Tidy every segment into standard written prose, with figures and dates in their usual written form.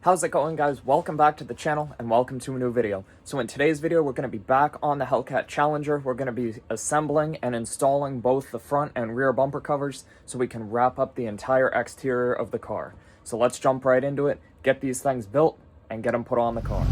How's it going, guys? Welcome back to the channel and welcome to a new video. So in today's video, we're going to be back on the Hellcat Challenger. We're going to be assembling and installing both the front and rear bumper covers so we can wrap up the entire exterior of the car. So let's jump right into it, get these things built, and get them put on the car.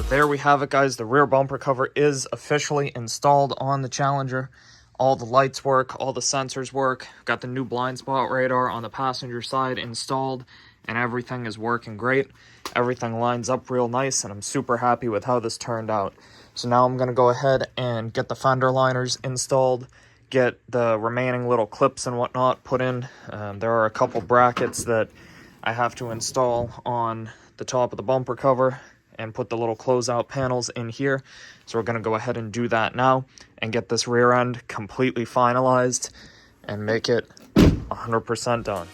There we have it, guys. The rear bumper cover is officially installed on the Challenger. All the lights work, all the sensors work. Got the new blind spot radar on the passenger side installed, and everything is working great. Everything lines up real nice, and I'm super happy with how this turned out. So now I'm going to go ahead and get the fender liners installed, get the remaining little clips and whatnot put in. There are a couple brackets that I have to install on the top of the bumper cover and put the little closeout panels in here. So we're going to go ahead and do that now and get this rear end completely finalized and make it 100% done.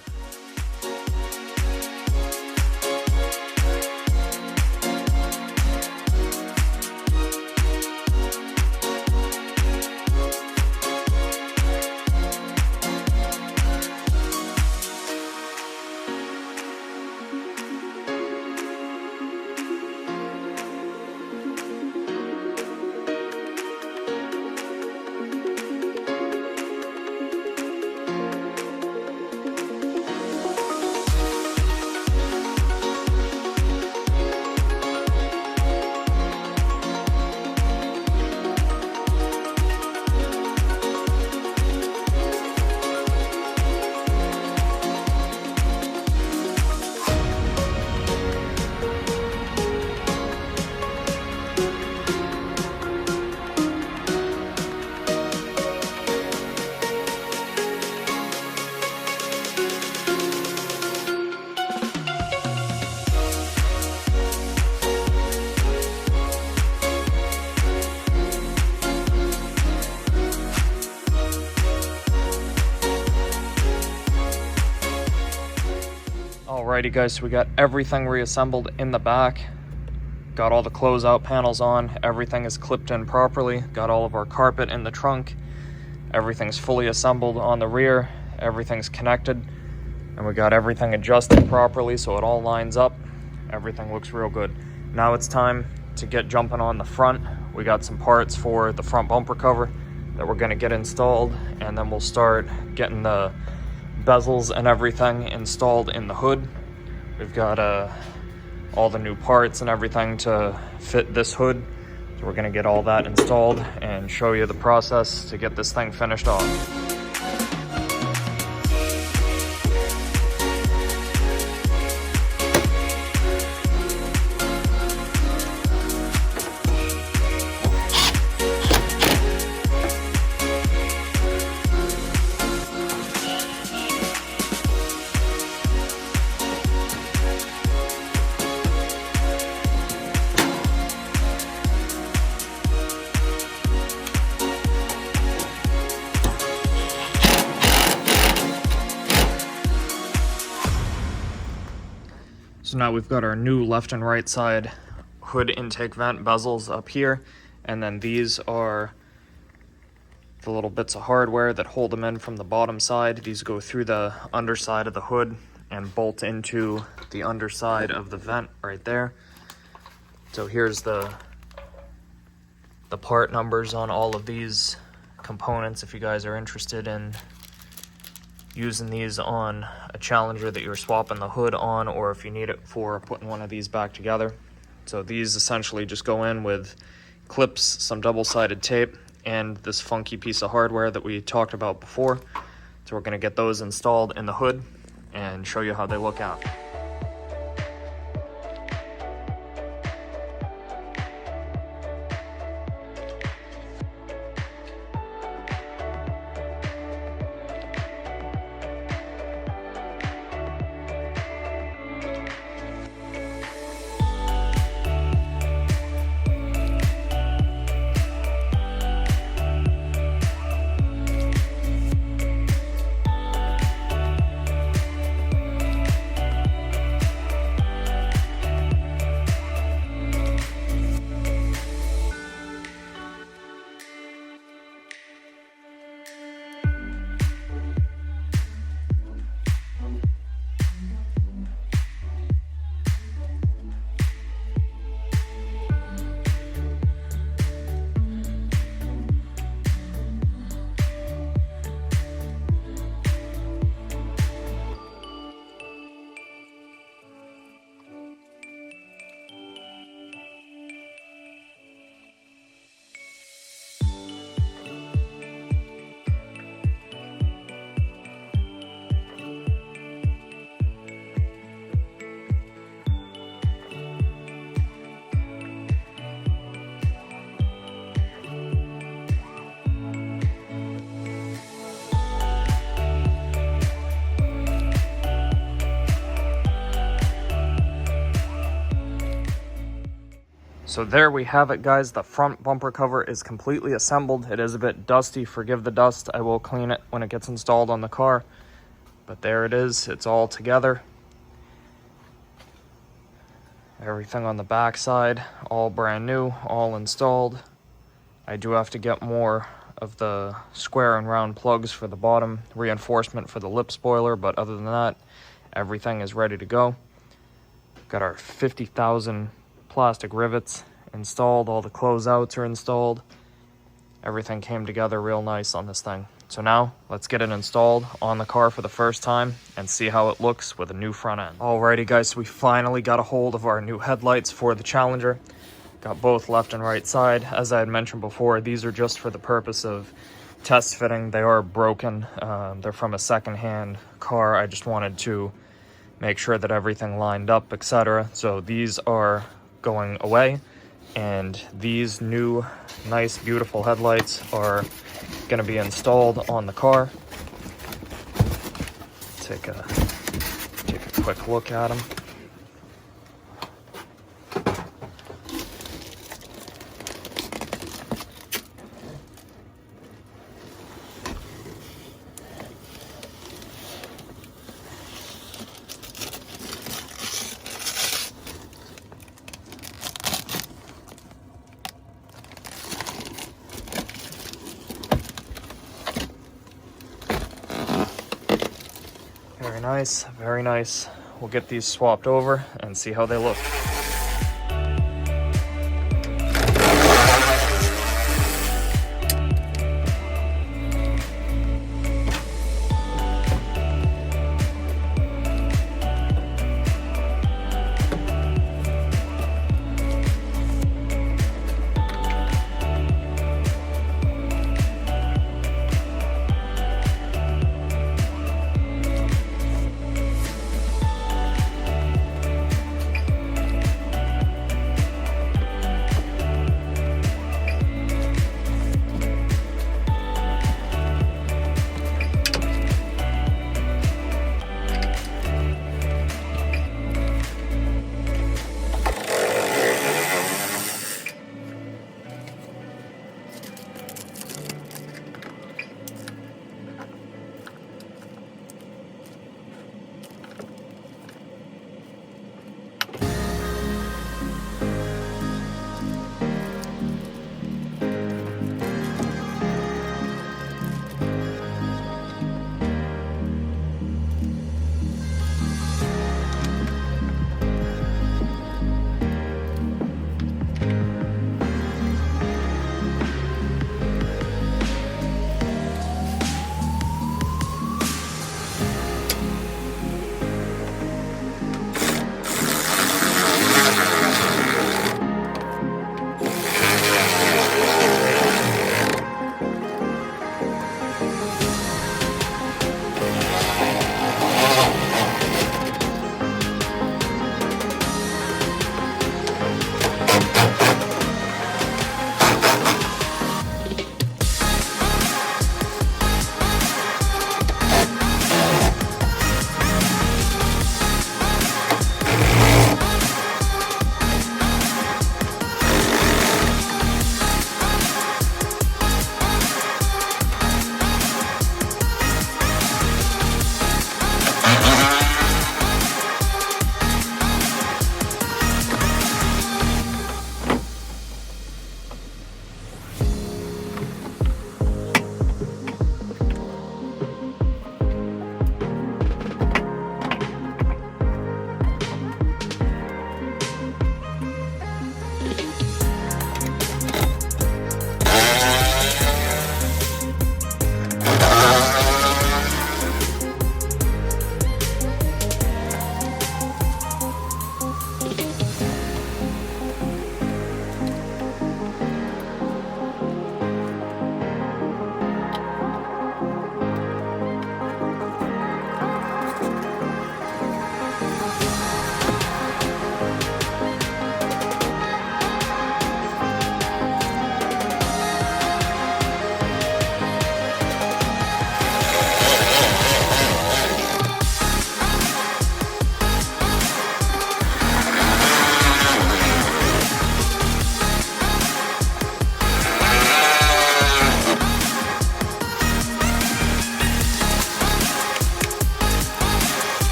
Alrighty, guys, so we got everything reassembled in the back. Got all the closeout panels on. Everything is clipped in properly. Got all of our carpet in the trunk. Everything's fully assembled on the rear. Everything's connected. And we got everything adjusted properly so it all lines up. Everything looks real good. Now it's time to get jumping on the front. We got some parts for the front bumper cover that we're going to get installed. And then we'll start getting the bezels and everything installed in the hood. We've got all the new parts and everything to fit this hood. So we're going to get all that installed and show you the process to get this thing finished off. So now we've got our new left and right side hood intake vent bezels up here, and then these are the little bits of hardware that hold them in from the bottom side. These go through the underside of the hood and bolt into the underside of the vent right there. So here's the part numbers on all of these components if you guys are interested in using these on a Challenger that you're swapping the hood on, or if you need it for putting one of these back together. So these essentially just go in with clips, some double-sided tape, and this funky piece of hardware that we talked about before. So we're going to get those installed in the hood and show you how they look out. So there we have it, guys. The front bumper cover is completely assembled. It is a bit dusty, forgive the dust. I will clean it when it gets installed on the car. But there it is, it's all together. Everything on the back side, all brand new, all installed. I do have to get more of the square and round plugs for the bottom reinforcement for the lip spoiler, but other than that, everything is ready to go. Got our 50,000 plastic rivets installed, all the closeouts are installed. Everything came together real nice on this thing. So now let's get it installed on the car for the first time and see how it looks with a new front end. Alrighty guys, so we finally got a hold of our new headlights for the Challenger. Got both left and right side. As I had mentioned before, these are just for the purpose of test fitting. They are broken. They're from a secondhand car. I just wanted to make sure that everything lined up, etc. So these are going away, and these new nice beautiful headlights are going to be installed on the car. Take a quick look at them. Very nice. We'll get these swapped over and see how they look.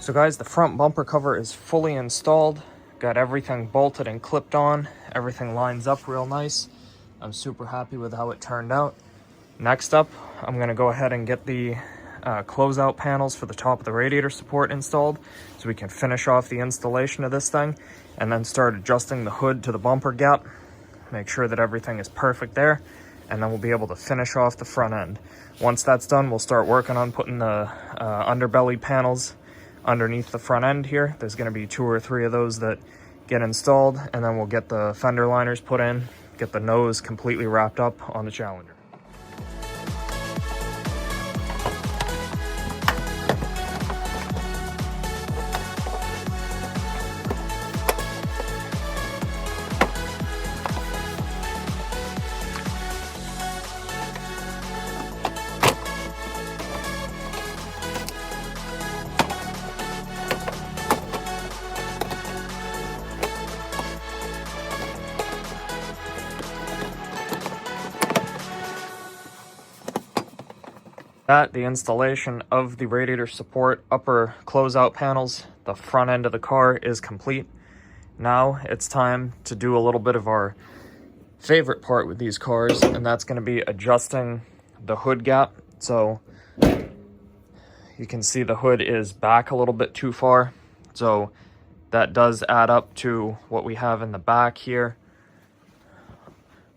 So guys, the front bumper cover is fully installed. Got everything bolted and clipped on. Everything lines up real nice. I'm super happy with how it turned out. Next up, I'm gonna go ahead and get the closeout panels for the top of the radiator support installed so we can finish off the installation of this thing and then start adjusting the hood to the bumper gap. Make sure that everything is perfect there, and then we'll be able to finish off the front end. Once that's done, we'll start working on putting the underbelly panels underneath the front end here. There's going to be 2 or 3 of those that get installed, and then we'll get the fender liners put in, get the nose completely wrapped up on the Challenger. The installation of the radiator support upper closeout panels, the front end of the car is complete. Now it's time to do a little bit of our favorite part with these cars, and that's going to be adjusting the hood gap. So you can see the hood is back a little bit too far, so that does add up to what we have in the back here.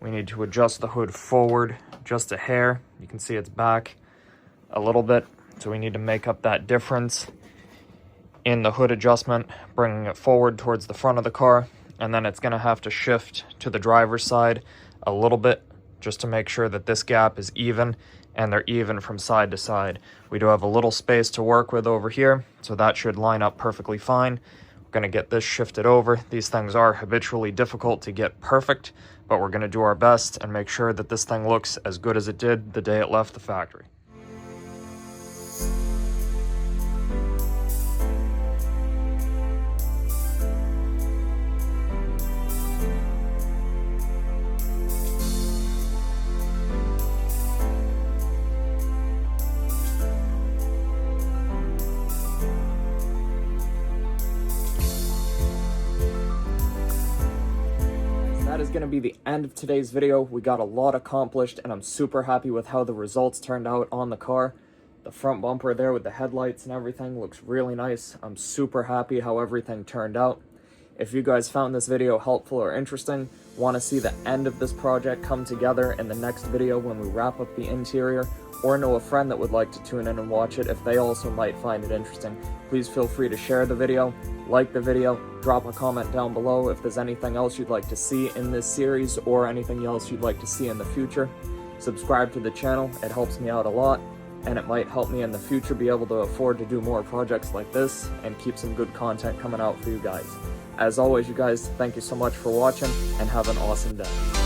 We need to adjust the hood forward just a hair. You can see it's back a little bit, so we need to make up that difference in the hood adjustment, bringing it forward towards the front of the car, and then it's going to have to shift to the driver's side a little bit just to make sure that this gap is even and they're even from side to side. We do have a little space to work with over here, so that should line up perfectly fine. We're going to get this shifted over. These things are habitually difficult to get perfect, but we're going to do our best and make sure that this thing looks as good as it did the day it left the factory. That is going to be the end of today's video. We got a lot accomplished, and I'm super happy with how the results turned out on the car. The front bumper there with the headlights and everything looks really nice. I'm super happy how everything turned out. If you guys found this video helpful or interesting, want to see the end of this project come together in the next video when we wrap up the interior, or know a friend that would like to tune in and watch it if they also might find it interesting, please feel free to share the video, like the video, drop a comment down below if there's anything else you'd like to see in this series or anything else you'd like to see in the future. Subscribe to the channel, it helps me out a lot, and it might help me in the future be able to afford to do more projects like this and keep some good content coming out for you guys. As always, you guys, thank you so much for watching and have an awesome day.